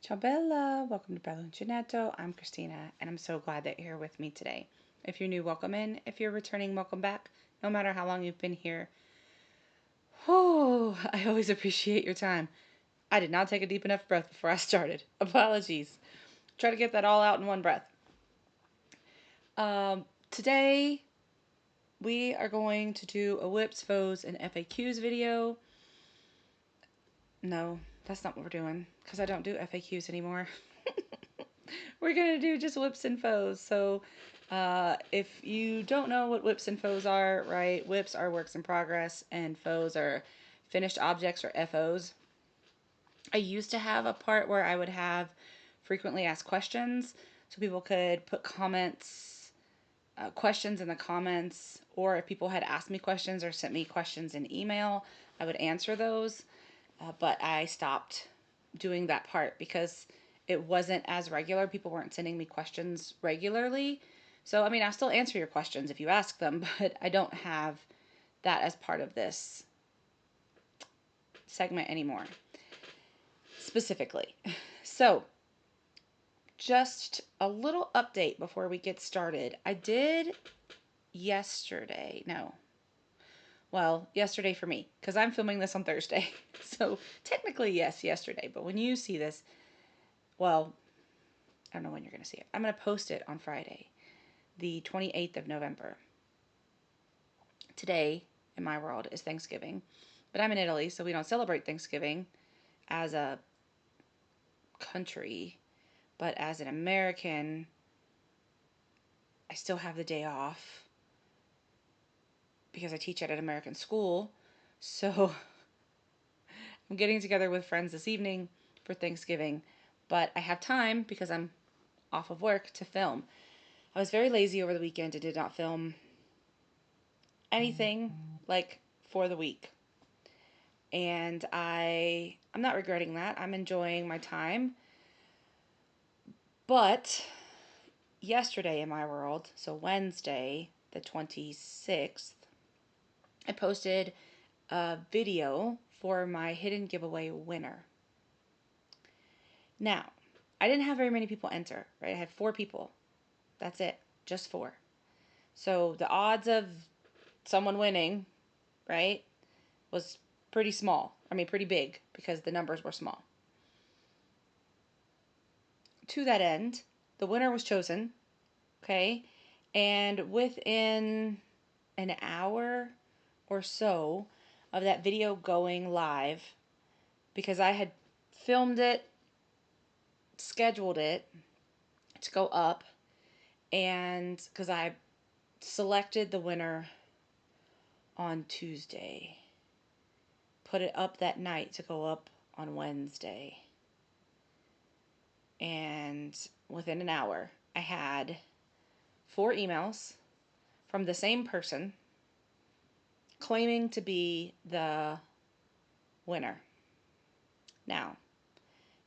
Ciao Bella, welcome to Bello Uncinetto. I'm Christina, and I'm so glad that you're here with me today. If you're new, welcome in. If you're returning, welcome back. No matter how long you've been here, oh, I always appreciate your time. I did not take a deep enough breath before I started. Apologies. Try to get that all out in one breath. Today, we are going to do a whips, foes, and FAQs video. No, that's not what we're doing, because I don't do FAQs anymore. We're going to do just whips and foes. So if you don't know what whips and foes are, right, whips are works in progress and foes are finished objects or FOs. I used to have a part where I would have frequently asked questions so people could put comments, questions in the comments, or if people had asked me questions or sent me questions in email, I would answer those. But I stopped doing that part because it wasn't as regular. People weren't sending me questions regularly. So, I mean, I'll still answer your questions if you ask them, but I don't have that as part of this segment anymore, specifically. So, just a little update before we get started. I did yesterday, no, well, yesterday for me, because I'm filming this on Thursday. So, technically, yes, yesterday. But when you see this, well, I don't know when you're going to see it. I'm going to post it on Friday, the 28th of November. Today, in my world, is Thanksgiving. But I'm in Italy, so we don't celebrate Thanksgiving as a country. But as an American, I still have the day off because I teach at an American school. So I'm getting together with friends this evening for Thanksgiving. But I have time because I'm off of work to film. I was very lazy over the weekend and did not film anything like for the week. And I'm not regretting that. I'm enjoying my time. But yesterday in my world, so Wednesday, the 26th, I posted a video for my hidden giveaway winner. Now, I didn't have very many people enter, right? I had 4 people. That's it. Just 4. So the odds of someone winning, right, was pretty small. I mean, pretty big because the numbers were small. To that end, the winner was chosen, okay? And within an hour or so of that video going live, because I had filmed it, scheduled it to go up, and because I selected the winner on Tuesday, put it up that night to go up on Wednesday. And within an hour, I had 4 emails from the same person claiming to be the winner. Now,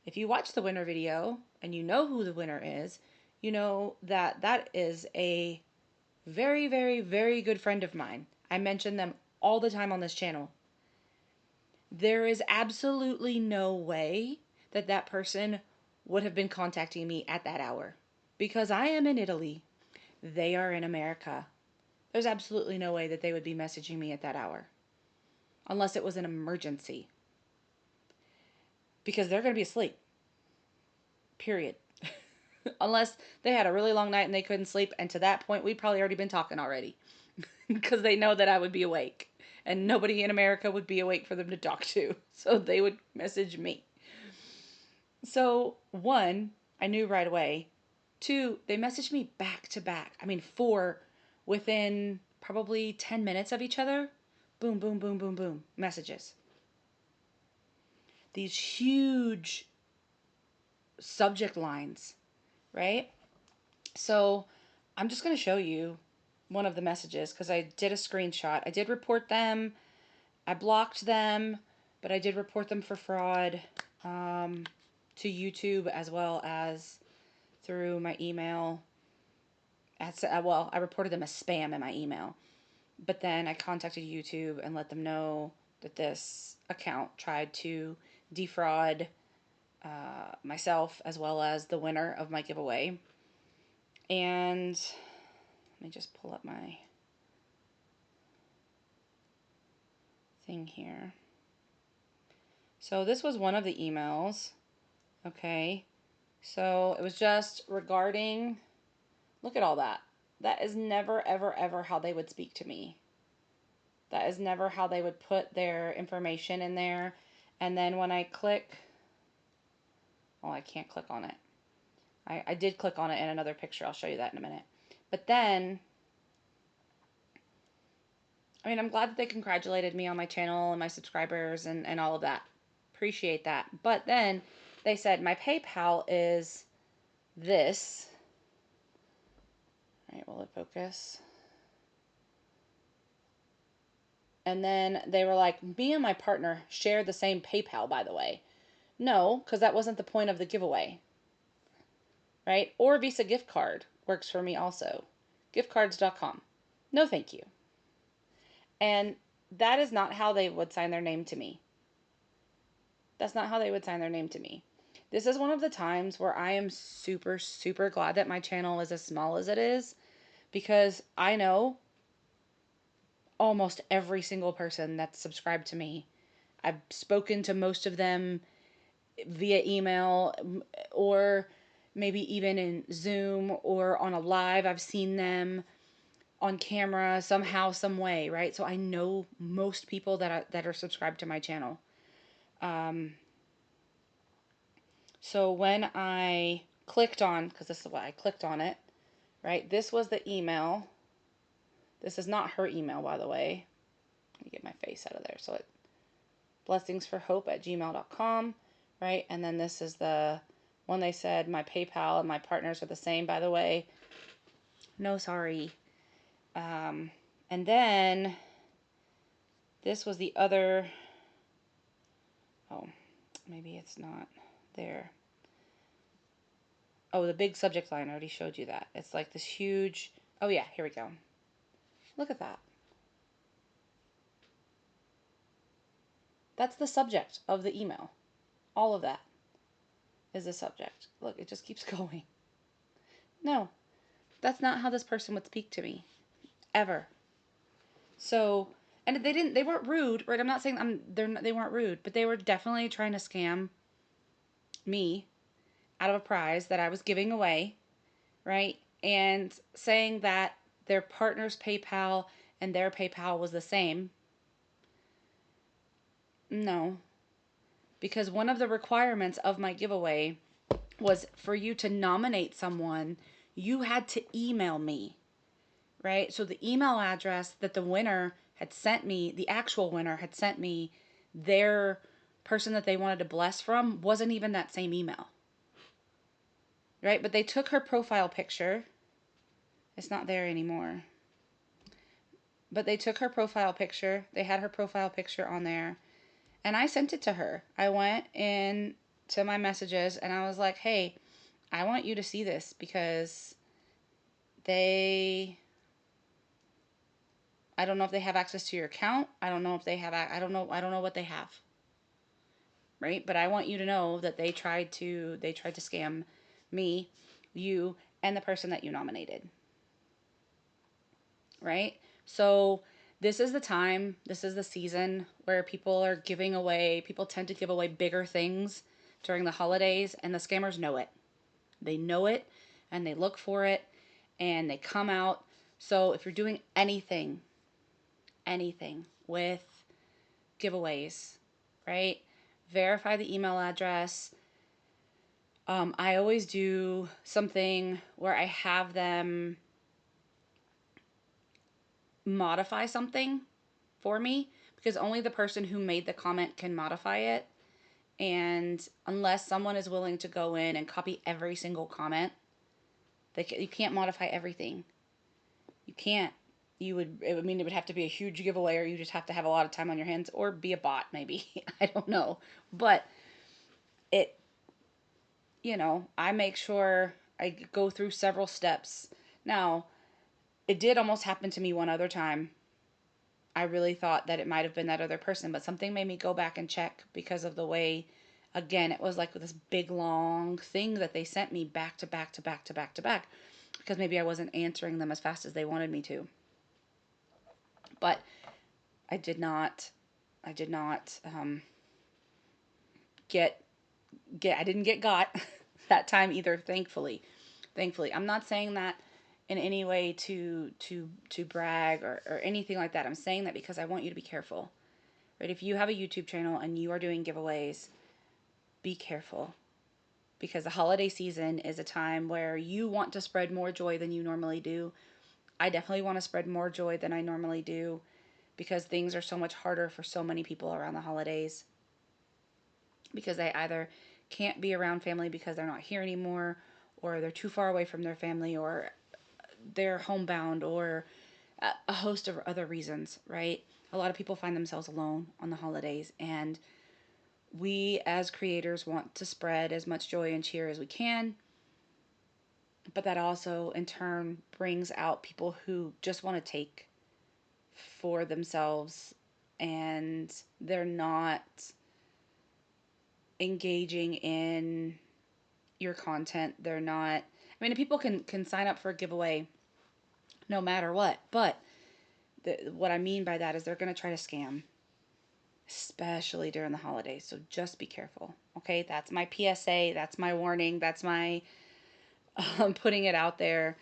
if you watch the winner video and you know who the winner is, you know that that is a very, very, very good friend of mine. I mention them all the time on this channel. There is absolutely no way that that person would have been contacting me at that hour. Because I am in Italy, they are in America. There's absolutely no way that they would be messaging me at that hour. Unless it was an emergency. Because they're going to be asleep. Period. Unless they had a really long night and they couldn't sleep. And to that point, we'd probably already been talking already. Because they know that I would be awake. And nobody in America would be awake for them to talk to. So they would message me. So, 1, I knew right away. 2, they messaged me back to back. I mean, 4 within probably 10 minutes of each other. Boom, boom, boom, boom, boom. Messages. These huge subject lines, right? So I'm just going to show you one of the messages because I did a screenshot. I did report them. I blocked them, but I did report them for fraud to YouTube as well as through my email. Well, I reported them as spam in my email. But then I contacted YouTube and let them know that this account tried to defraud myself as well as the winner of my giveaway. And let me just pull up my thing here. So this was one of the emails. Okay. So it was just regarding, look at all that. That is never, ever, ever how they would speak to me. That is never how they would put their information in there. And then when I click, oh, I can't click on it. I did click on it in another picture. I'll show you that in a minute. But then, I mean, I'm glad that they congratulated me on my channel and my subscribers and all of that. Appreciate that. But then they said, my PayPal is this. All right, will it focus? And then they were like, me and my partner share the same PayPal, by the way. No, because that wasn't the point of the giveaway. Right? Or Visa gift card works for me also. Giftcards.com. No, thank you. And that is not how they would sign their name to me. That's not how they would sign their name to me. This is one of the times where I am super, super glad that my channel is as small as it is, because I know almost every single person that's subscribed to me. I've spoken to most of them via email or maybe even in Zoom or on a live. I've seen them on camera somehow, some way, right? So I know most people that are subscribed to my channel. So when I clicked on, because this is what I clicked on it, right? This was the email. This is not her email, by the way. Let me get my face out of there. So it blessingsforhope@gmail.com, right? And then this is the one they said my PayPal and my partners are the same, by the way. No, sorry. And then this was the other, oh, maybe it's not there. Oh, the big subject line, I already showed you that. It's like this huge, oh yeah, here we go. Look at that. That's the subject of the email. All of that is the subject. Look, it just keeps going. No, that's not how this person would speak to me. Ever. So, and they weren't rude, right? I'm not saying they weren't rude, but they were definitely trying to scam me out of a prize that I was giving away, right? And saying that their partner's PayPal and their PayPal was the same. No, because one of the requirements of my giveaway was for you to nominate someone, you had to email me, right? So the email address that the winner had sent me, the actual winner had sent me their person that they wanted to bless from, wasn't even that same email, right? But they took her profile picture. It's not there anymore. But they took her profile picture. They had her profile picture on there. And I sent it to her. I went in to my messages and I was like, hey, I want you to see this because I don't know if they have access to your account. I don't know if they have, I don't know what they have. Right? But I want you to know that they tried to scam me, you, and the person that you nominated. Right? So this is the time, this is the season where people tend to give away bigger things during the holidays, and the scammers know it. They know it, and they look for it, and they come out. So if you're doing anything with giveaways, right? Verify the email address. I always do something where I have them modify something for me, because only the person who made the comment can modify it. And unless someone is willing to go in and copy every single comment, you can't modify everything. You can't. It would have to be a huge giveaway, or you just have to have a lot of time on your hands, or be a bot maybe. I don't know. But I make sure I go through several steps. Now, it did almost happen to me one other time. I really thought that it might have been that other person, but something made me go back and check because of the way Again, it was like this big long thing that they sent me back to back to back to back to back because maybe I wasn't answering them as fast as they wanted me to. But I did not, I did not get I didn't get got that time either, thankfully. Thankfully. I'm not saying that in any way to brag or anything like that. I'm saying that because I want you to be careful. Right? If you have a YouTube channel and you are doing giveaways, be careful. Because the holiday season is a time where you want to spread more joy than you normally do. I definitely want to spread more joy than I normally do because things are so much harder for so many people around the holidays because they either can't be around family because they're not here anymore, or they're too far away from their family, or they're homebound, or a host of other reasons, right? A lot of people find themselves alone on the holidays, and we as creators want to spread as much joy and cheer as we can, but that also in turn brings out people who just want to take for themselves and they're not engaging in your content. They're not, I mean, people can sign up for a giveaway no matter what, but what I mean by that is they're going to try to scam, especially during the holidays. So just be careful. Okay. That's my PSA. That's my warning. That's my putting it out there,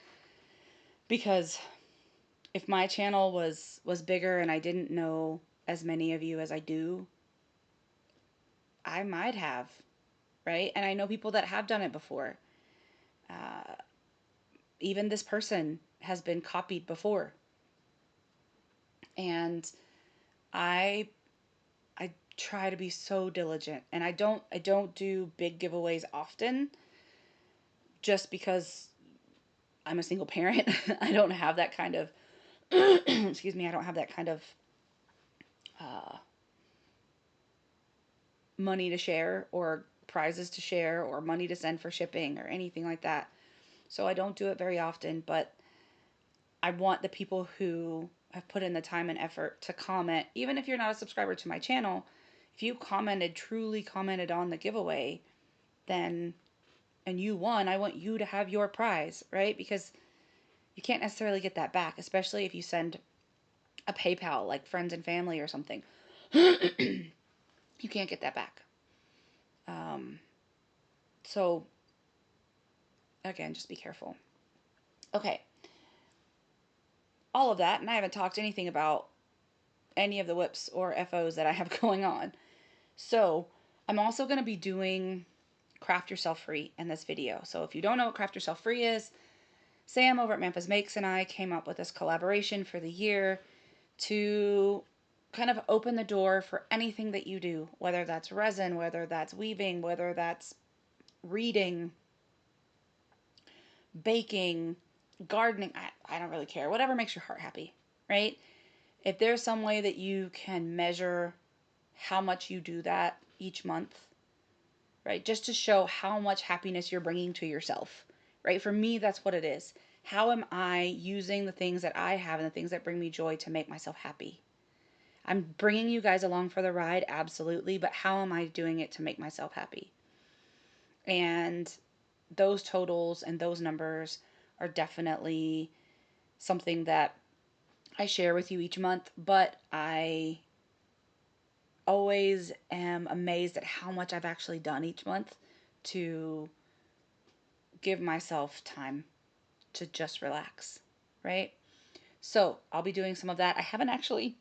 because if my channel was bigger and I didn't know as many of you as I do, I might have, right? And I know people that have done it before. Uh, Even this person has been copied before. And I I try to be so diligent, and I don't do big giveaways often just because I'm a single parent. I don't have that kind of excuse me, I don't have that kind of uh, money to share or prizes to share or money to send for shipping or anything like that. So I don't do it very often, but I want the people who have put in the time and effort to comment, even if you're not a subscriber to my channel, if you commented, truly commented on the giveaway, then, and you won, I want you to have your prize, right? Because you can't necessarily get that back, especially if you send a PayPal, like friends and family or something. You can't get that back. So, again, just be careful. Okay. All of that, and I haven't talked anything about any of the whips or FOs that I have going on. So, I'm also going to be doing Craft Yourself Free in this video. So, if you don't know what Craft Yourself Free is, Sam over at Memphis Makes and I came up with this collaboration for the year to kind of open the door for anything that you do, whether that's resin, whether that's weaving, whether that's reading, baking, gardening. I don't really care. Whatever makes your heart happy, right? If there's some way that you can measure how much you do that each month, right? Just to show how much happiness you're bringing to yourself, right? For me, that's what it is. How am I using the things that I have and the things that bring me joy to make myself happy? I'm bringing you guys along for the ride, absolutely, but how am I doing it to make myself happy? And those totals and those numbers are definitely something that I share with you each month, but I always am amazed at how much I've actually done each month to give myself time to just relax, right? So I'll be doing some of that. I haven't actually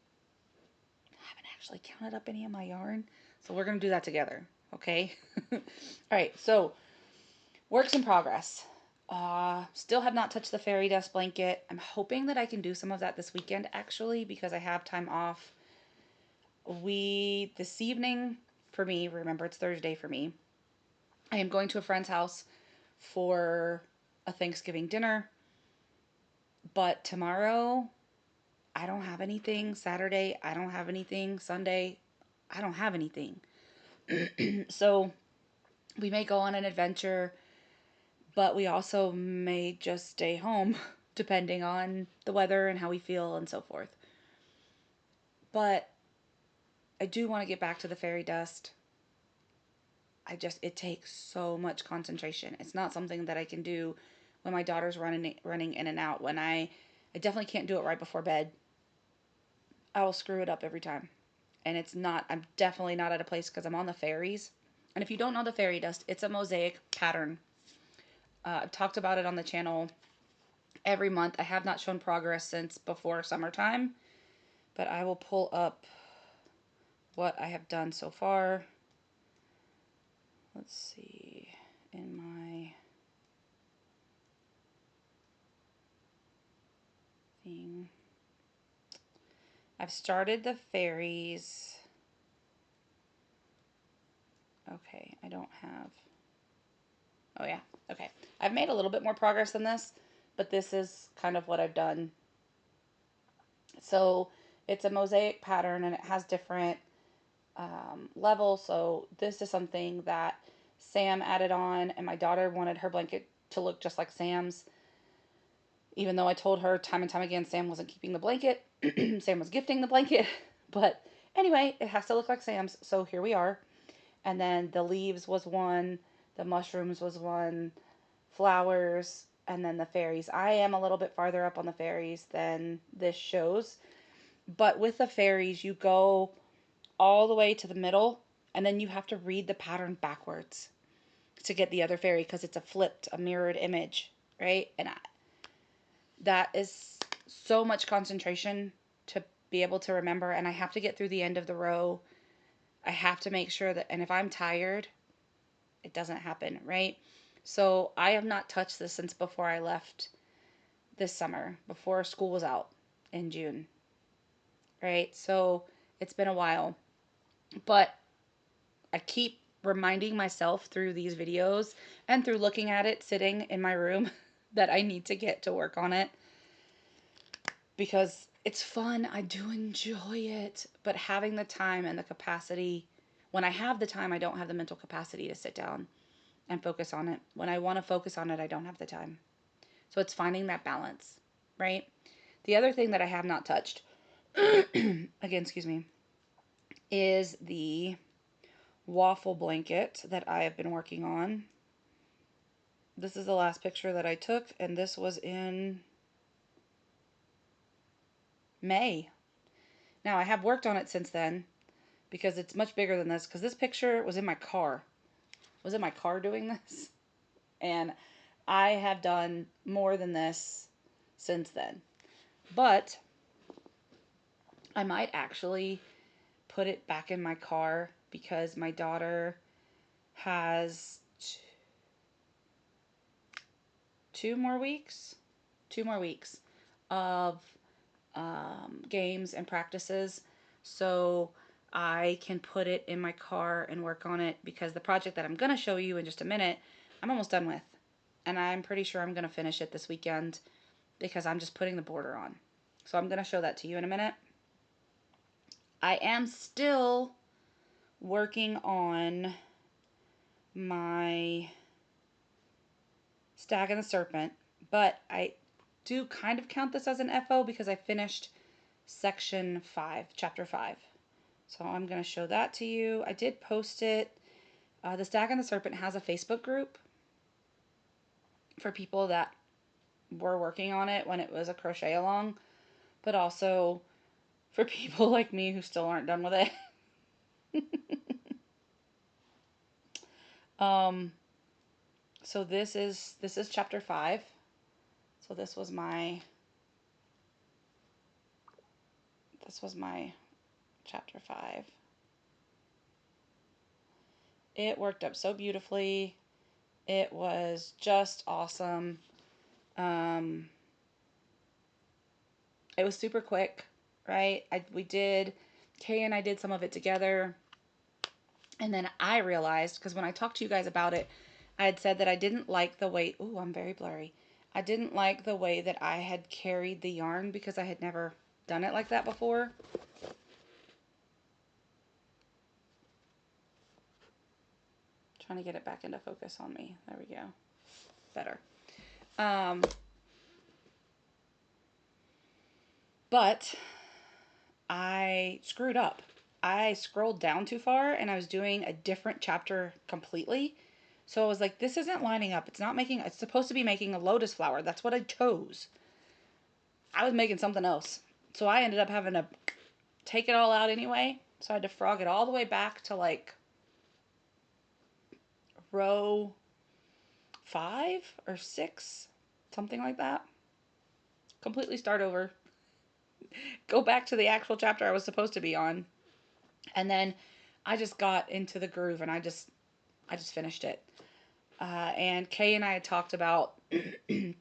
counted up any of my yarn, so we're gonna do that together, okay? All right, so works in progress. Still have not touched the fairy dust blanket. I'm hoping that I can do some of that this weekend, actually, because I have time off. This evening, for me, remember it's Thursday for me, I am going to a friend's house for a Thanksgiving dinner. But tomorrow, I don't have anything. Saturday, I don't have anything. Sunday, I don't have anything. So we may go on an adventure, but we also may just stay home, depending on the weather and how we feel and so forth. But I do want to get back to the fairy dust. it takes so much concentration. It's not something that I can do when my daughter's running in and out. I definitely can't do it right before bed. I will screw it up every time. And I'm definitely not at a place because I'm on the fairies. And if you don't know the fairy dust, it's a mosaic pattern. I've talked about it on the channel every month. I have not shown progress since before summertime, but I will pull up what I have done so far. Let's see, in my thing. I've started the fairies. Okay, I don't have. Oh yeah, okay. I've made a little bit more progress than this, but this is kind of what I've done. So it's a mosaic pattern and it has different levels. So this is something that Sam added on, and my daughter wanted her blanket to look just like Sam's. Even though I told her time and time again Sam wasn't keeping the blanket, Sam was gifting the blanket. But anyway, it has to look like Sam's, so here we are. And then the leaves was one, the mushrooms was one, flowers, and then the fairies. I am a little bit farther up on the fairies than this shows. But with the fairies, you go all the way to the middle, and then you have to read the pattern backwards to get the other fairy because it's a mirrored image, right? And that is so much concentration to be able to remember, and I have to get through the end of the row. I have to make sure that, and if I'm tired, it doesn't happen, right? So I have not touched this since before I left this summer, before school was out in June, right? So it's been a while, but I keep reminding myself through these videos and through looking at it sitting in my room that I need to get to work on it because it's fun. I do enjoy it, but having the time and the capacity, when I have the time, I don't have the mental capacity to sit down and focus on it. When I want to focus on it, I don't have the time. So it's finding that balance, right? The other thing that I have not touched, again, excuse me, is the waffle blanket that I have been working on. This is the last picture that I took, and this was in May. Now, I have worked on it since then because it's much bigger than this, because this picture was in my car. I was in my car doing this, and I have done more than this since then. But I might actually put it back in my car because my daughter has two more weeks of games and practices, so I can put it in my car and work on it, because the project that I'm going to show you in just a minute, I'm almost done with, and I'm pretty sure I'm going to finish it this weekend because I'm just putting the border on. So I'm going to show that to you in a minute. I am still working on my Stag and the Serpent, but I do kind of count this as an FO because I finished section 5, chapter 5. So I'm going to show that to you. I did post it. The Stag and the Serpent has a Facebook group for people that were working on it when it was a crochet-a-long, but also for people like me who still aren't done with it. So this is chapter 5. So this was my chapter 5. It worked up so beautifully. It was just awesome. It was super quick, right? Kay and I did some of it together. And then I realized, because when I talked to you guys about it, I had said that I didn't like the way, ooh, I'm very blurry. I didn't like the way that I had carried the yarn because I had never done it like that before. Trying to get it back into focus on me. There we go. Better. But I screwed up. I scrolled down too far and I was doing a different chapter completely. So I was like, this isn't lining up. It's not making, it's supposed to be making a lotus flower. That's what I chose. I was making something else. So I ended up having to take it all out anyway. So I had to frog it all the way back to like row 5 or 6, something like that. Completely start over. Go back to the actual chapter I was supposed to be on. And then I just got into the groove and I just finished it. And Kay and I had talked about, you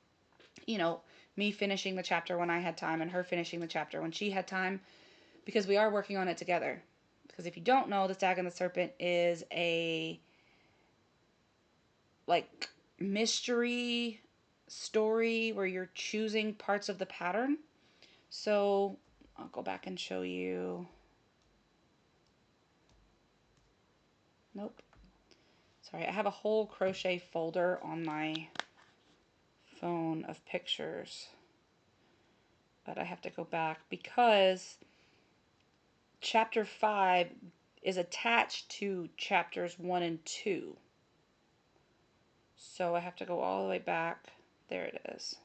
know, me finishing the chapter when I had time and her finishing the chapter when she had time, because we are working on it together. Because if you don't know, the Stag and the Serpent is a like mystery story where you're choosing parts of the pattern. So I'll go back and show you. Nope. Sorry, I have a whole crochet folder on my phone of pictures, but I have to go back because chapter 5 is attached to chapters 1 and 2. So I have to go all the way back. There it is.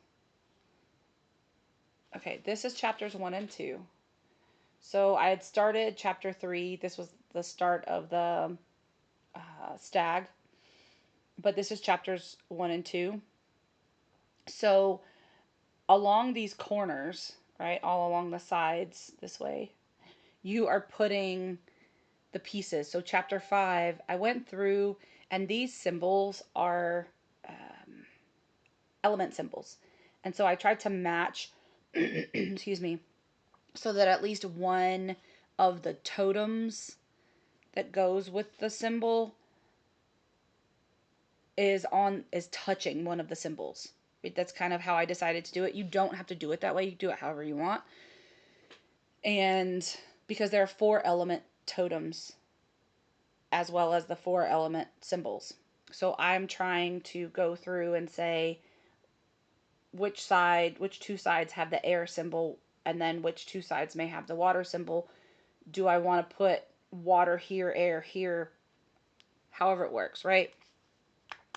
Okay, this is chapters 1 and 2. So I had started chapter 3. This was the start of the stag. But this is chapters 1 and 2. So along these corners, right, all along the sides this way, you are putting the pieces. So chapter 5, I went through, and these symbols are element symbols. And so I tried to match, excuse me, so that at least one of the totems that goes with the symbol is touching one of the symbols. That's kind of how I decided to do it. You don't have to do it that way. You can do it however you want. And because there are 4 element totems as well as the 4 element symbols. So I'm trying to go through and say which 2 sides have the air symbol, and then which 2 sides may have the water symbol. Do I want to put water here, air here, however it works, right?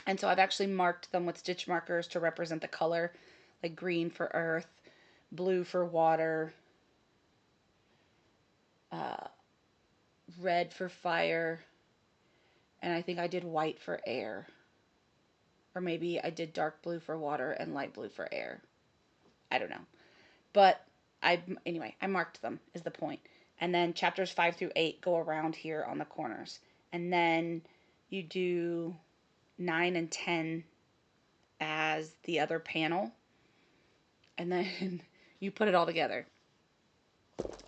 And so I've actually marked them with stitch markers to represent the color, like green for earth, blue for water, red for fire, and I think I did white for air. Or maybe I did dark blue for water and light blue for air. I don't know. But anyway, I marked them is the point. And then chapters 5 through 8 go around here on the corners. And then you do 9 and 10 as the other panel. And then you put it all together.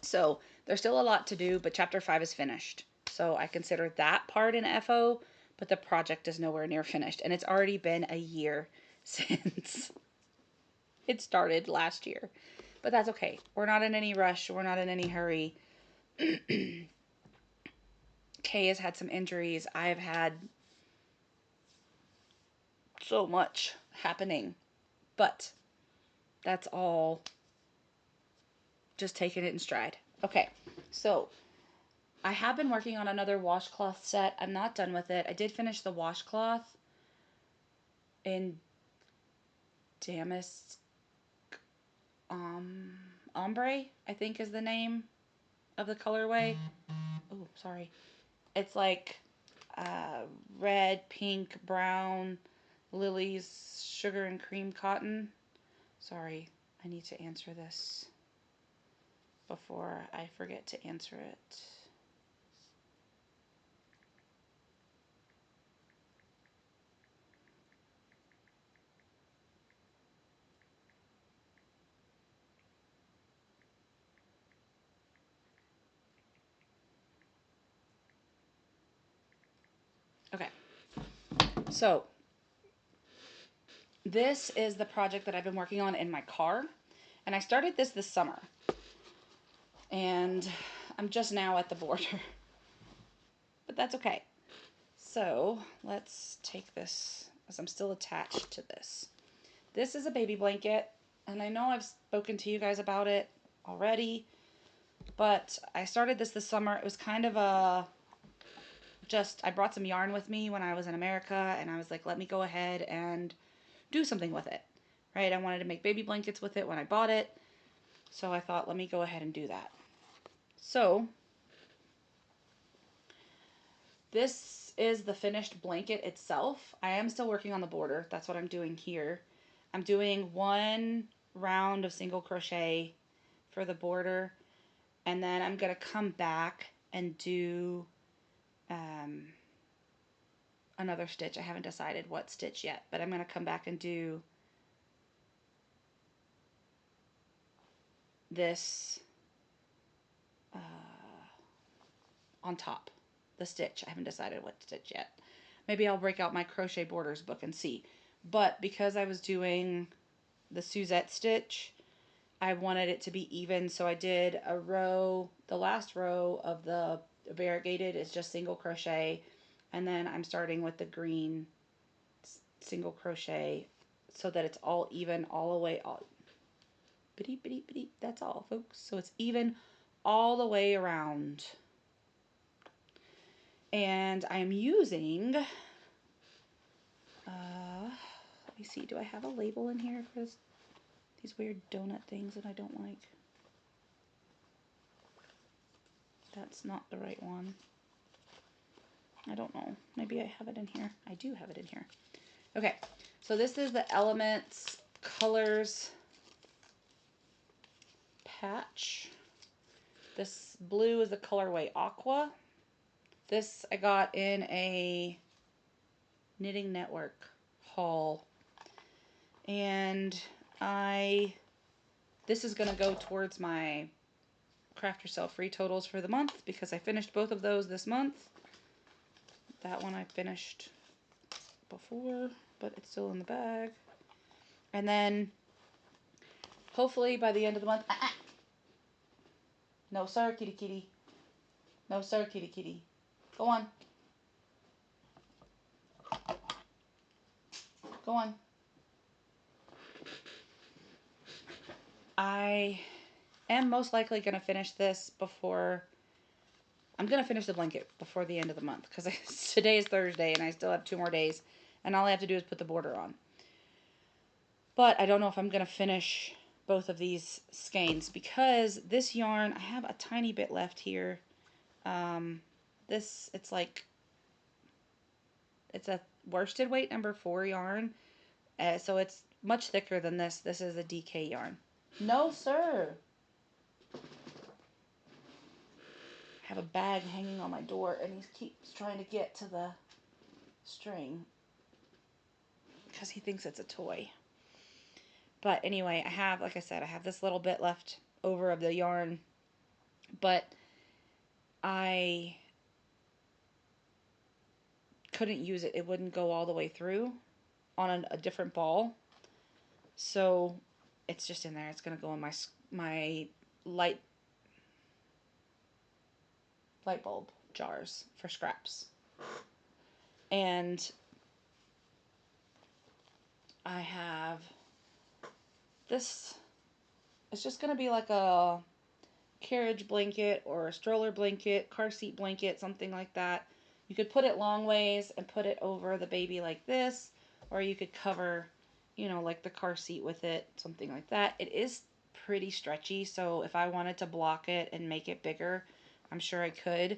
So there's still a lot to do, but chapter 5 is finished. So I consider that part an FO, but the project is nowhere near finished. And it's already been a year since it started last year. But that's okay. We're not in any rush. We're not in any hurry. Kay has had some injuries. I've had so much happening. But that's all just taking it in stride. Okay, so I have been working on another washcloth set. I'm not done with it. I did finish the washcloth in Damask Ombre, I think is the name of the colorway. Oh, sorry. It's like red, pink, brown, Lilly's sugar and cream cotton. Sorry, I need to answer this before I forget to answer it. Okay, so this is the project that I've been working on in my car, and I started this summer, and I'm just now at the border, but that's okay. So let's take this, as I'm still attached to this. This is a baby blanket, and I know I've spoken to you guys about it already, But I started this summer. It was kind of I brought some yarn with me when I was in America, and I was like, let me go ahead and do something with it, right? I wanted to make baby blankets with it when I bought it, so I thought, let me go ahead and do that. So this is the finished blanket itself. I am still working on the border. That's what I'm doing here. I'm doing one round of single crochet for the border, and then I'm going to come back and do another stitch. I haven't decided what stitch yet, but I'm going to come back and do this on top, the stitch. I haven't decided what stitch yet. Maybe I'll break out my crochet borders book and see. But because I was doing the suzette stitch, I wanted it to be even, so I did a row. The last row of the variegated is just single crochet, and then I'm starting with the green single crochet so that it's all even all the way, all bitty bitty bitty, that's all folks, so it's even all the way around. And I'm using let me see, do I have a label in here for these weird donut things that I don't like? That's not the right one. I don't know. Maybe I have it in here. I do have it in here. Okay, so this is the Elements Colors patch. This blue is the colorway Acqua. This I got in a Knitting Network haul. And this is going to go towards my Craft Yourself free totals for the month because I finished both of those this month. That one I finished before, but it's still in the bag. And then hopefully by the end of the month, no sir, kitty kitty. No sir, kitty kitty. Go on. Go on. I am most likely going to finish this before, I'm going to finish the blanket before the end of the month because today is Thursday and I still have 2 more days and all I have to do is put the border on. But I don't know if I'm going to finish both of these skeins because this yarn, I have a tiny bit left here. It's a worsted weight number 4 yarn. So it's much thicker than this. This is a DK yarn. No, sir. I have a bag hanging on my door and he keeps trying to get to the string because he thinks it's a toy. But anyway, I have, like I said, I have this little bit left over of the yarn, but I couldn't use it. It wouldn't go all the way through on a different ball. So it's just in there. It's going to go in my light bulb jars for scraps. And I have this. It's just going to be like a carriage blanket or a stroller blanket, car seat blanket, something like that. You could put it long ways and put it over the baby like this, or you could cover, like the car seat with it, something like that. It is pretty stretchy, so if I wanted to block it and make it bigger, I'm sure I could.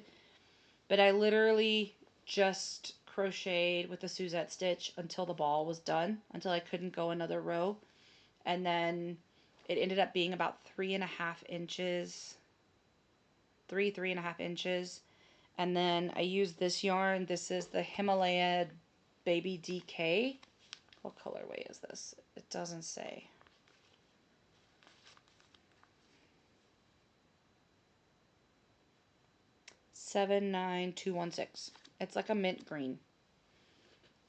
But I literally just crocheted with the suzette stitch until the ball was done, until I couldn't go another row. And then it ended up being about 3.5 inches, 3.5 inches. And then I used this yarn. This is the Himalayan Baby DK. What colorway is this? It doesn't say. $79216. It's like a mint green,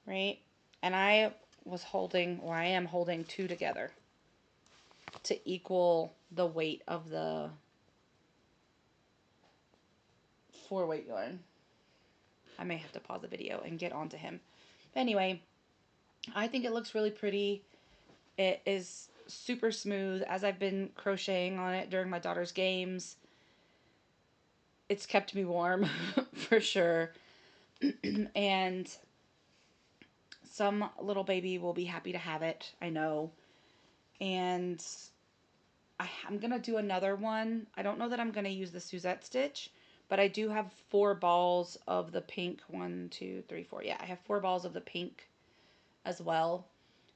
right? And I am holding 2 together to equal the weight of the 4-weight yarn. I may have to pause the video and get onto him. But anyway, I think it looks really pretty. It is super smooth as I've been crocheting on it during my daughter's games. it's kept me warm for sure. And some little baby will be happy to have it, I know. And I'm going to do another one. I don't know that I'm going to use the Suzette stitch, but I do have 4 balls of the pink. 1, 2, 3, 4. Yeah, I have 4 balls of the pink as well.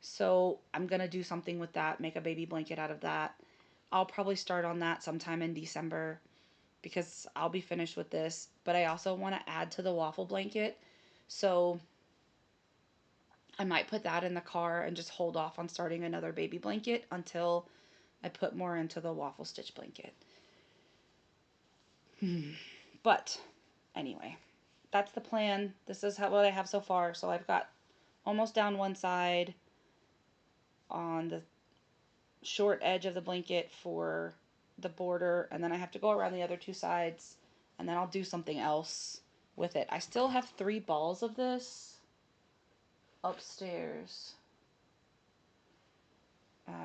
So I'm going to do something with that, make a baby blanket out of that. I'll probably start on that sometime in December because I'll be finished with this. But I also want to add to the waffle blanket. So I might put that in the car and just hold off on starting another baby blanket until I put more into the waffle stitch blanket. But anyway, that's the plan. This is what I have so far. So I've got almost down one side on the short edge of the blanket for the border, and then I have to go around the other 2 sides, and then I'll do something else with it. I still have 3 balls of this upstairs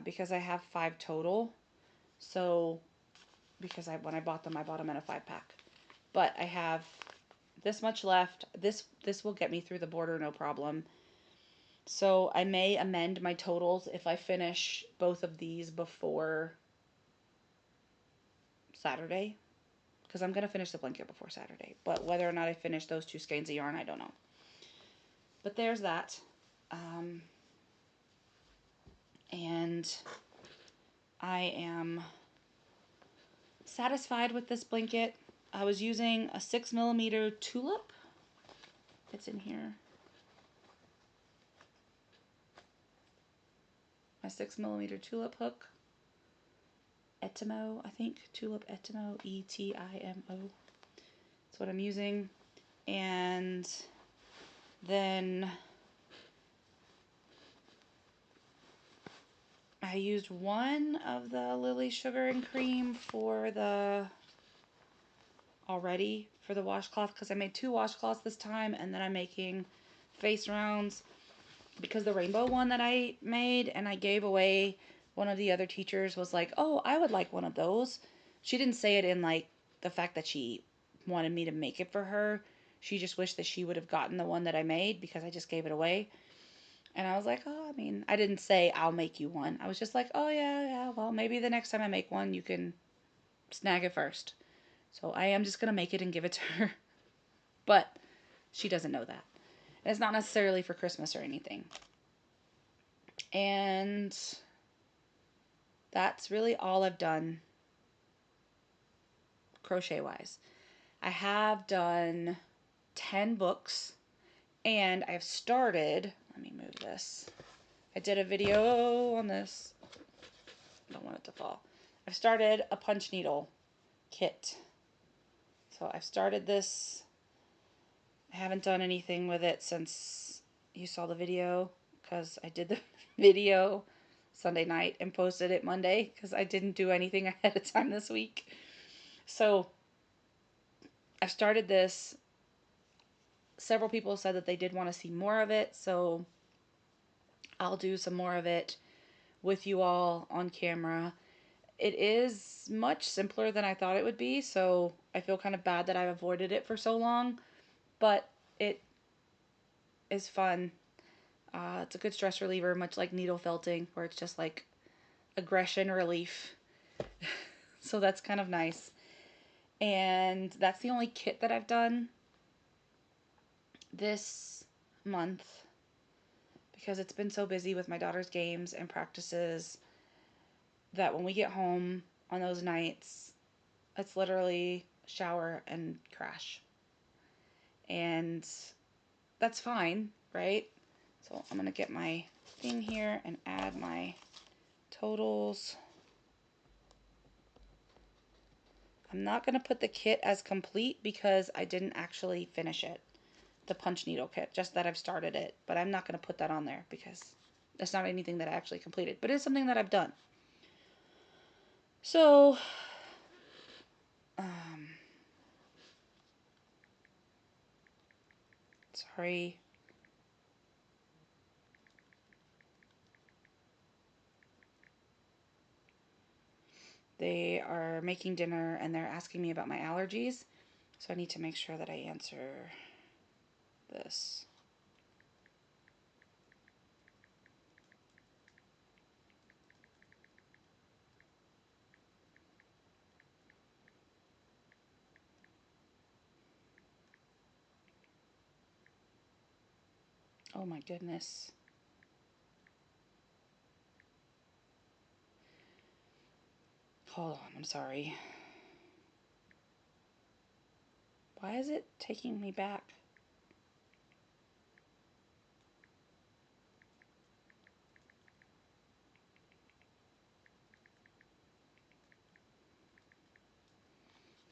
because I have 5 total. So because when I bought them in a 5-pack. But I have this much left. This will get me through the border no problem. So I may amend my totals if I finish both of these before Saturday, because I'm going to finish the blanket before Saturday. But whether or not I finish those 2 skeins of yarn, I don't know. But there's that. And I am satisfied with this blanket. I was using a 6mm Tulip. It's in here. My 6mm Tulip hook. Etimo, I think. Tulip Etimo. Etimo. That's what I'm using. And then I used one of the Lilly Sugar and Cream for the washcloth, because I made 2 washcloths this time, and then I'm making face rounds because the rainbow one that I made and I gave away, one of the other teachers was like, oh, I would like one of those. She didn't say it in like the fact that she wanted me to make it for her. She just wished that she would have gotten the one that I made because I just gave it away. And I was like, oh, I mean, I didn't say I'll make you one. I was just like, oh, yeah, well, maybe the next time I make one, you can snag it first. So I am just going to make it and give it to her. But she doesn't know that. And it's not necessarily for Christmas or anything. And that's really all I've done crochet-wise. I have done 10 books, and I've started, let me move this. I did a video on this. I don't want it to fall. I've started a punch needle kit. So I've started this. I haven't done anything with it since you saw the video, because I did the video Sunday night and posted it Monday because I didn't do anything ahead of time this week. So I've started this. Several people said that they did want to see more of it, so I'll do some more of it with you all on camera. It is much simpler than I thought it would be, so I feel kind of bad that I've avoided it for so long, but it is fun. It's a good stress reliever, much like needle felting, where it's just like aggression relief. So that's kind of nice. And that's the only kit that I've done this month because it's been so busy with my daughter's games and practices that when we get home on those nights, it's literally shower and crash. And that's fine, right? So I'm going to get my thing here and add my totals. I'm not going to put the kit as complete because I didn't actually finish it. The punch needle kit, just that I've started it. But I'm not going to put that on there because that's not anything that I actually completed. But it's something that I've done. So, sorry. They are making dinner and they're asking me about my allergies. So I need to make sure that I answer this. Oh my goodness. Hold on, I'm sorry. Why is it taking me back?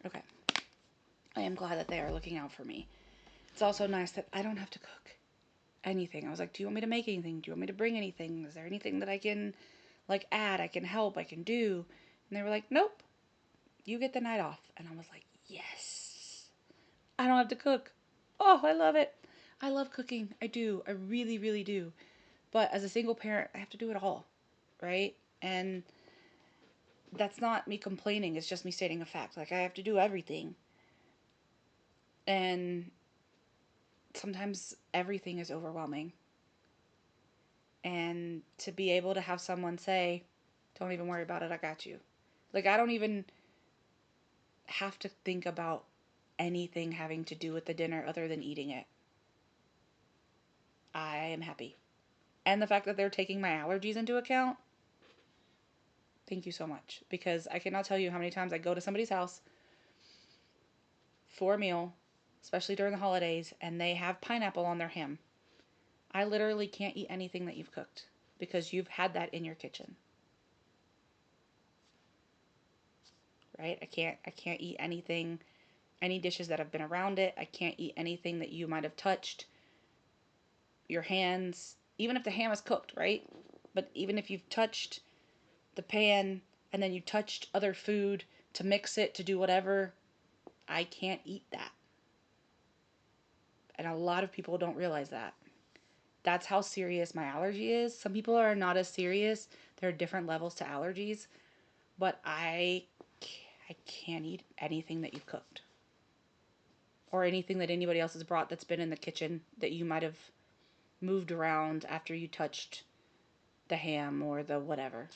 Okay. I am glad that they are looking out for me. It's also nice that I don't have to cook anything. I was like, do you want me to make anything? Do you want me to bring anything? Is there anything that I can, like, add? I can help? I can do? And they were like, nope. You get the night off. And I was like, yes. I don't have to cook. Oh, I love it. I love cooking. I do. I really, really do. But as a single parent, I have to do it all, right? And that's not me complaining. It's just me stating a fact. Like, I have to do everything. And sometimes everything is overwhelming. And to be able to have someone say, don't even worry about it, I got you. Like, I don't even have to think about anything having to do with the dinner other than eating it. I am happy. And the fact that they're taking my allergies into account, thank you so much. Because I cannot tell you how many times I go to somebody's house for a meal, especially during the holidays, and they have pineapple on their ham. I literally can't eat anything that you've cooked because you've had that in your kitchen. Right? I can't eat anything, any dishes that have been around it. I can't eat anything that you might have touched. Your hands, even if the ham is cooked, right? But even if you've touched the pan and then you touched other food to mix it, to do whatever, I can't eat that. And a lot of people don't realize that. That's how serious my allergy is. Some people are not as serious. There are different levels to allergies. But I can't eat anything that you've cooked. Or anything that anybody else has brought that's been in the kitchen that you might have moved around after you touched the ham or the whatever.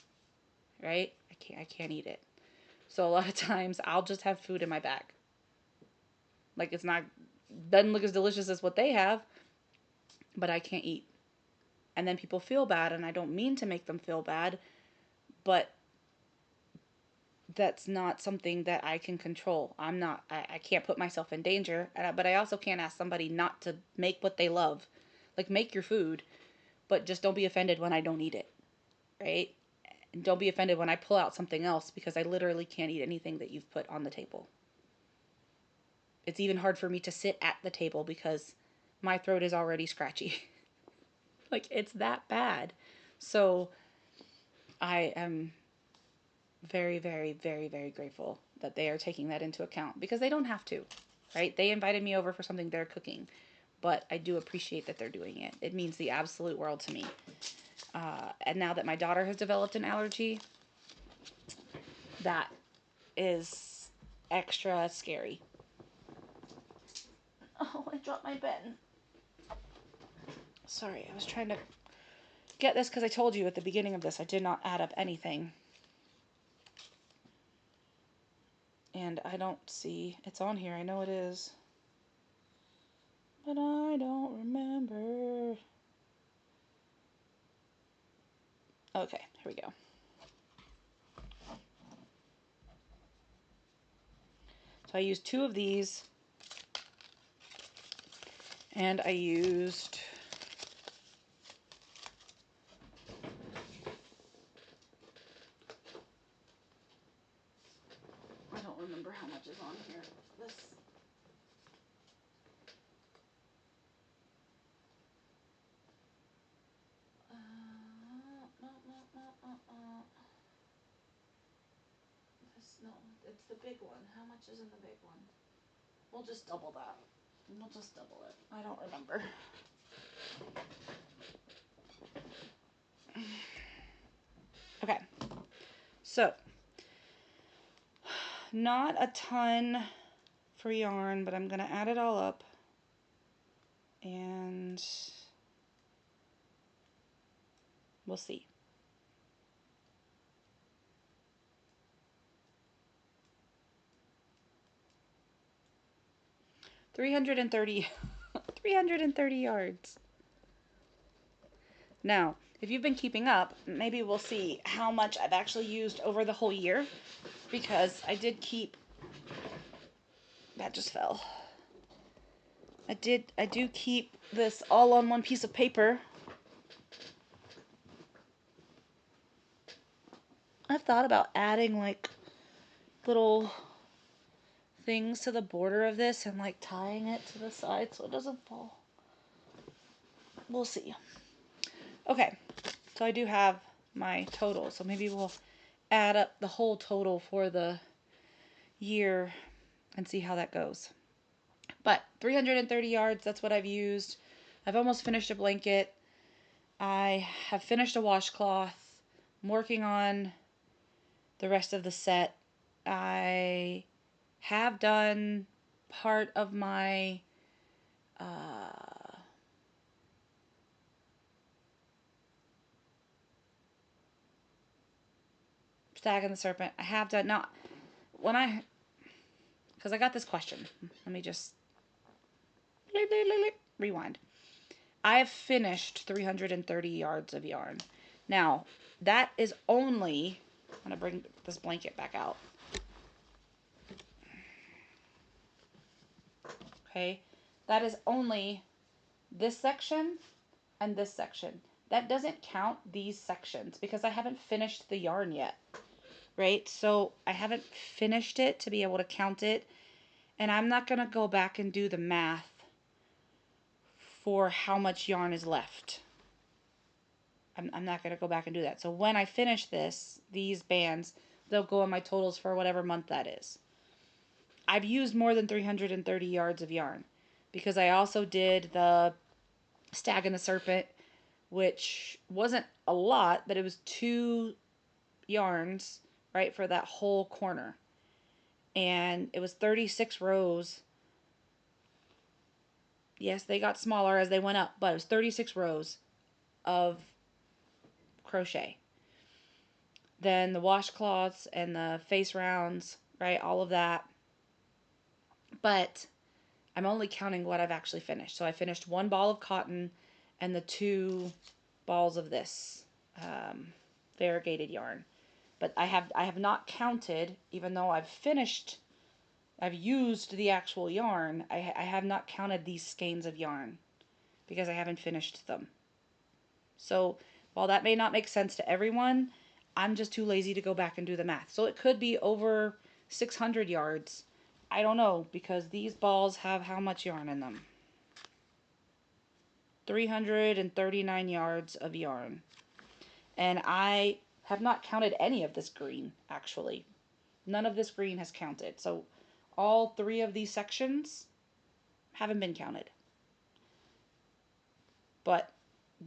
Right? I can't eat it. So a lot of times I'll just have food in my bag. Like, it's not, doesn't look as delicious as what they have, but I can't eat. And then people feel bad, and I don't mean to make them feel bad, but that's not something that I can control. I can't put myself in danger, but I also can't ask somebody not to make what they love. Like, make your food, but just don't be offended when I don't eat it, right? And don't be offended when I pull out something else, because I literally can't eat anything that you've put on the table. It's even hard for me to sit at the table because my throat is already scratchy. Like, it's that bad. So I am very, very, very, very grateful that they are taking that into account, because they don't have to, right? They invited me over for something they're cooking, but I do appreciate that they're doing it. It means the absolute world to me. And now that my daughter has developed an allergy, that is extra scary. Oh, I dropped my pen. Sorry, I was trying to get this because I told you at the beginning of this I did not add up anything. And I don't see, it's on here, I know it is, but I don't remember. Okay, here we go. So I used 2 of these, and I used I don't remember how much is on here. This no, it's the big one. How much is in the big one? We'll just double that. We'll just double it. I don't remember. Okay. So, not a ton for yarn, but I'm going to add it all up. And we'll see. $330 yards. Now, if you've been keeping up, maybe we'll see how much I've actually used over the whole year, because I did keep, that just fell. I do keep this all on one piece of paper. I've thought about adding like little things to the border of this and like tying it to the side so it doesn't fall. We'll see. Okay, so I do have my total, so maybe we'll add up the whole total for the year and see how that goes. But 330 yards, that's what I've used. I've almost finished a blanket. I have finished a washcloth. I'm working on the rest of the set. I have done part of my Stag and the Serpent. I have done, now, because I got this question. Let me just rewind. I have finished 330 yards of yarn. Now, that is only, I'm going to bring this blanket back out. Okay, that is only this section and this section. That doesn't count these sections because I haven't finished the yarn yet, right? So I haven't finished it to be able to count it, and I'm not going to go back and do the math for how much yarn is left. I'm not going to go back and do that. So when I finish these bands, they'll go in my totals for whatever month that is. I've used more than 330 yards of yarn because I also did the Stag and the Serpent, which wasn't a lot, but it was 2 yarns, right, for that whole corner. And it was 36 rows. Yes, they got smaller as they went up, but it was 36 rows of crochet. Then the washcloths and the face rounds, right, all of that. But I'm only counting what I've actually finished. So I finished 1 ball of cotton and the 2 balls of this variegated yarn. But I have not counted, even though I've used the actual yarn, I have not counted these skeins of yarn because I haven't finished them. So while that may not make sense to everyone, I'm just too lazy to go back and do the math. So it could be over 600 yards. I don't know, because these balls have how much yarn in them? 339 yards of yarn. And I have not counted any of this green, actually. None of this green has counted. So all 3 of these sections haven't been counted. But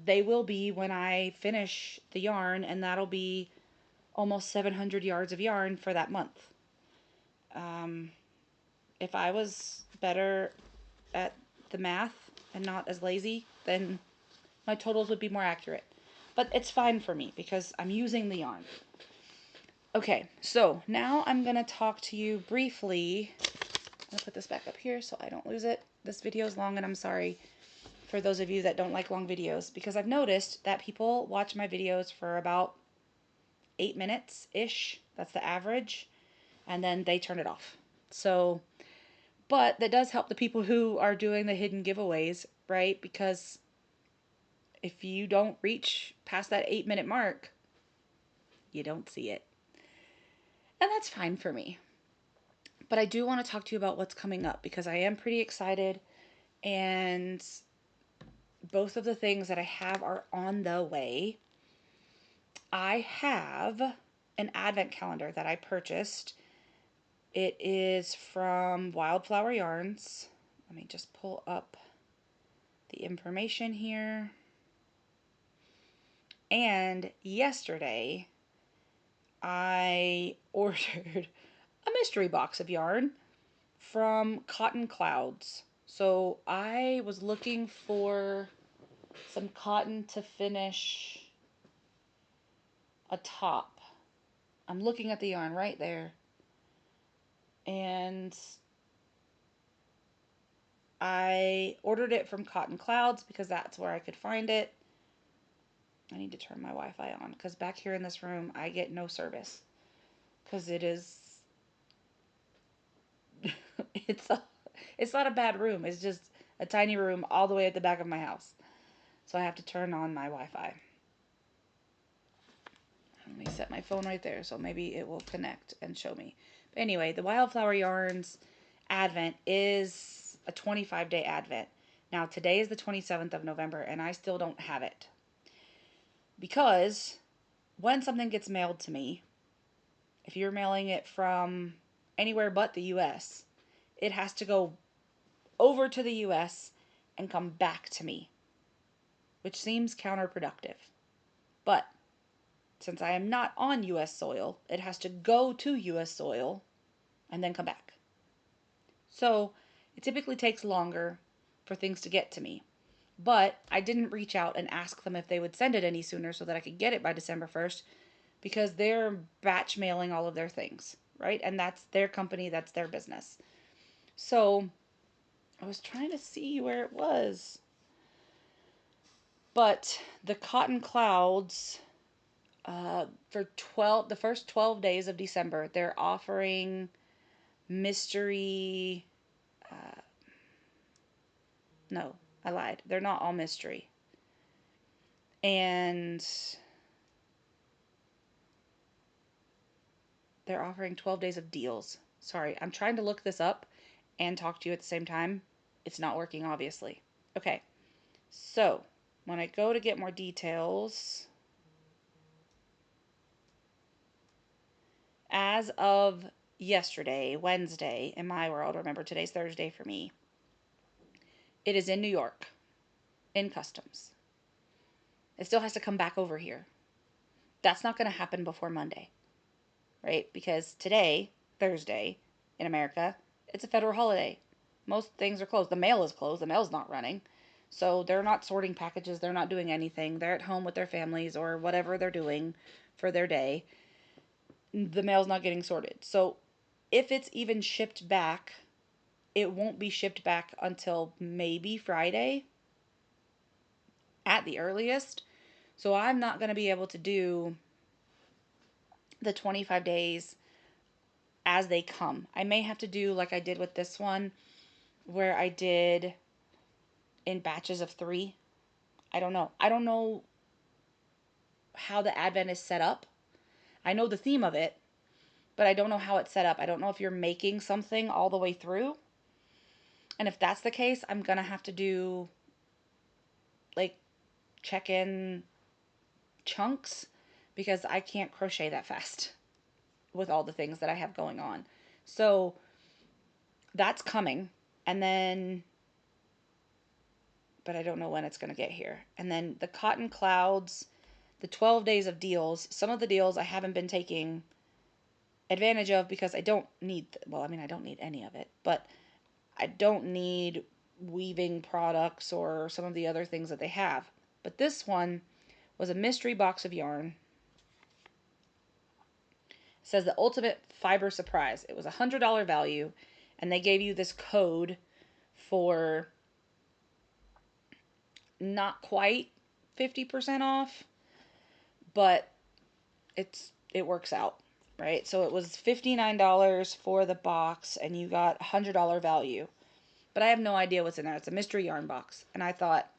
they will be when I finish the yarn, and that'll be almost 700 yards of yarn for that month. If I was better at the math and not as lazy, then my totals would be more accurate. But it's fine for me because I'm using the yarn. Okay, so now I'm going to talk to you briefly. I'm going to put this back up here so I don't lose it. This video is long, and I'm sorry for those of you that don't like long videos, because I've noticed that people watch my videos for about 8 minutes-ish. That's the average. And then they turn it off. So, but that does help the people who are doing the hidden giveaways, right? Because if you don't reach past that 8-minute mark, you don't see it. And that's fine for me. But I do want to talk to you about what's coming up, because I am pretty excited, and both of the things that I have are on the way. I have an advent calendar that I purchased. It is from Wildflower Yarns. Let me just pull up the information here. And yesterday, I ordered a mystery box of yarn from Cotton Clouds. So I was looking for some cotton to finish a top. I'm looking at the yarn right there. And I ordered it from Cotton Clouds because that's where I could find it. I need to turn my Wi-Fi on because back here in this room I get no service because it is it's a, it's not a bad room. It's just a tiny room all the way at the back of my house. So I have to turn on my Wi-Fi. Let me set my phone right there so maybe it will connect and show me. But anyway, the Wildflower Yarns Advent is a 25-day Advent. Now today is the 27th of November and I still don't have it. Because when something gets mailed to me, if you're mailing it from anywhere but the US, it has to go over to the US and come back to me, which seems counterproductive. But since I am not on US soil, it has to go to US soil and then come back. So it typically takes longer for things to get to me. But I didn't reach out and ask them if they would send it any sooner so that I could get it by December 1st because they're batch mailing all of their things, right? And that's their company, that's their business. So I was trying to see where it was. But the Cotton Clouds, for the first 12 days of December, they're offering mystery. No, I lied. They're not all mystery. And they're offering 12 days of deals. Sorry, I'm trying to look this up and talk to you at the same time. It's not working, obviously. Okay, so when I go to get more details, as of yesterday, Wednesday, in my world, remember today's Thursday for me, it is in New York, in customs. It still has to come back over here. That's not going to happen before Monday, right? Because today, Thursday, in America, it's a federal holiday. Most things are closed. The mail is closed. The mail's not running. So they're not sorting packages. They're not doing anything. They're at home with their families or whatever they're doing for their day. The mail's not getting sorted. So if it's even shipped back, it won't be shipped back until maybe Friday at the earliest. So I'm not going to be able to do the 25 days as they come. I may have to do like I did with this one, where I did in batches of 3. I don't know. I don't know how the Advent is set up. I know the theme of it, but I don't know how it's set up. I don't know if you're making something all the way through. And if that's the case, I'm going to have to do like check-in chunks because I can't crochet that fast with all the things that I have going on. So that's coming. And then, but I don't know when it's going to get here. And then the Cotton Clouds, the 12 days of deals. Some of the deals I haven't been taking advantage of because I don't need, well, I mean, I don't need any of it, but I don't need weaving products or some of the other things that they have. But this one was a mystery box of yarn. It says the ultimate fiber surprise. It was a $100 value, and they gave you this code for not quite 50% off, but it works out, right? So it was $59 for the box, and you got a $100 value. But I have no idea what's in there. It's a mystery yarn box, and I thought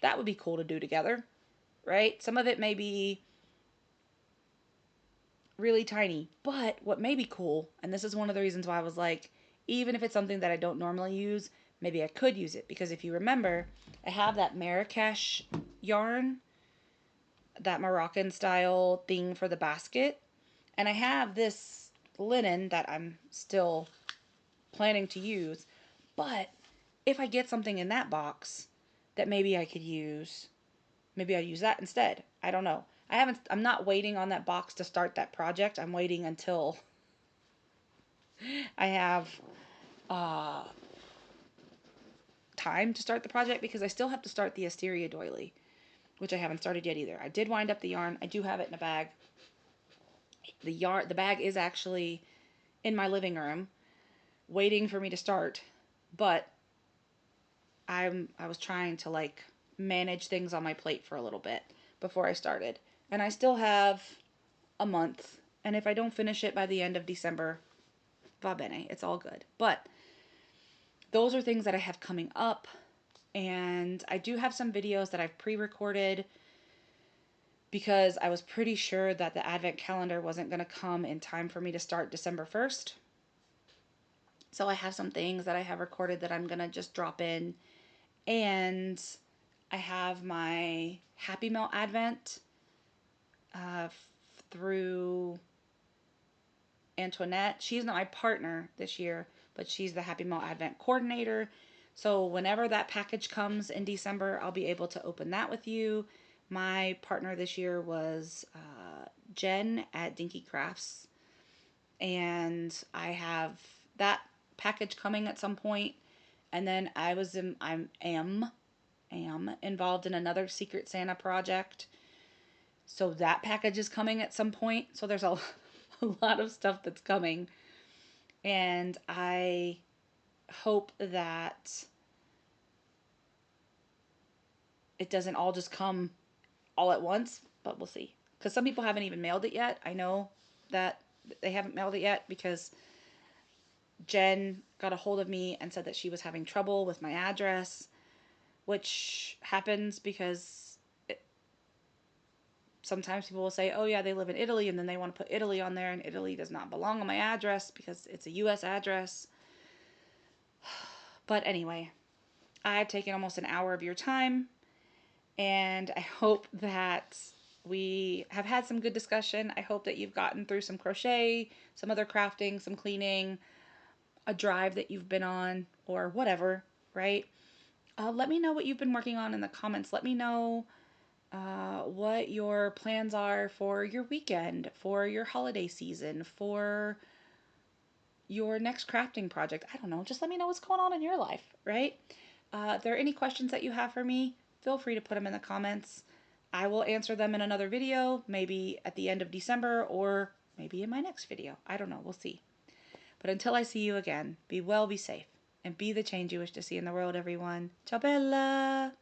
that would be cool to do together, right? Some of it may be really tiny, but what may be cool, and this is one of the reasons why I was like, even if it's something that I don't normally use, maybe I could use it, because if you remember, I have that Marrakesh yarn, that Moroccan style thing for the basket, and I have this linen that I'm still planning to use, but if I get something in that box that maybe I could use, maybe I'll use that instead. I don't know. I'm not waiting on that box to start that project. I'm waiting until I have time to start the project because I still have to start the Asteria doily, which I haven't started yet either. I did wind up the yarn. I do have it in a bag. The bag is actually in my living room waiting for me to start, but I was trying to like manage things on my plate for a little bit before I started. And I still have a month, and if I don't finish it by the end of December, va bene, it's all good. But those are things that I have coming up, and I do have some videos that I've pre-recorded because I was pretty sure that the advent calendar wasn't going to come in time for me to start December 1st. So I have some things that I have recorded that I'm going to just drop in. And I have my Happy Mail Advent through Antoinette. She's not my partner this year, but she's the Happy Mail Advent coordinator. So whenever that package comes in December, I'll be able to open that with you. My partner this year was Jen at Dinky Crafts, and I have that package coming at some point. And then I am involved in another Secret Santa project, so that package is coming at some point. So there's a lot of stuff that's coming, and I hope that it doesn't all just come all at once, but we'll see. Because some people haven't even mailed it yet. I know that they haven't mailed it yet because Jen got a hold of me and said that she was having trouble with my address, which happens because sometimes people will say, oh yeah, they live in Italy, and then they want to put Italy on there, and Italy does not belong on my address because it's a U.S. address. But anyway, I've taken almost an hour of your time, and I hope that we have had some good discussion. I hope that you've gotten through some crochet, some other crafting, some cleaning, a drive that you've been on, or whatever, right? Let me know what you've been working on in the comments. Let me know what your plans are for your weekend, for your holiday season, for your next crafting project. I don't know. Just let me know what's going on in your life, right? If there are any questions that you have for me, feel free to put them in the comments. I will answer them in another video, maybe at the end of December or maybe in my next video. I don't know. We'll see. But until I see you again, be well, be safe, and be the change you wish to see in the world, everyone. Ciao, Bella!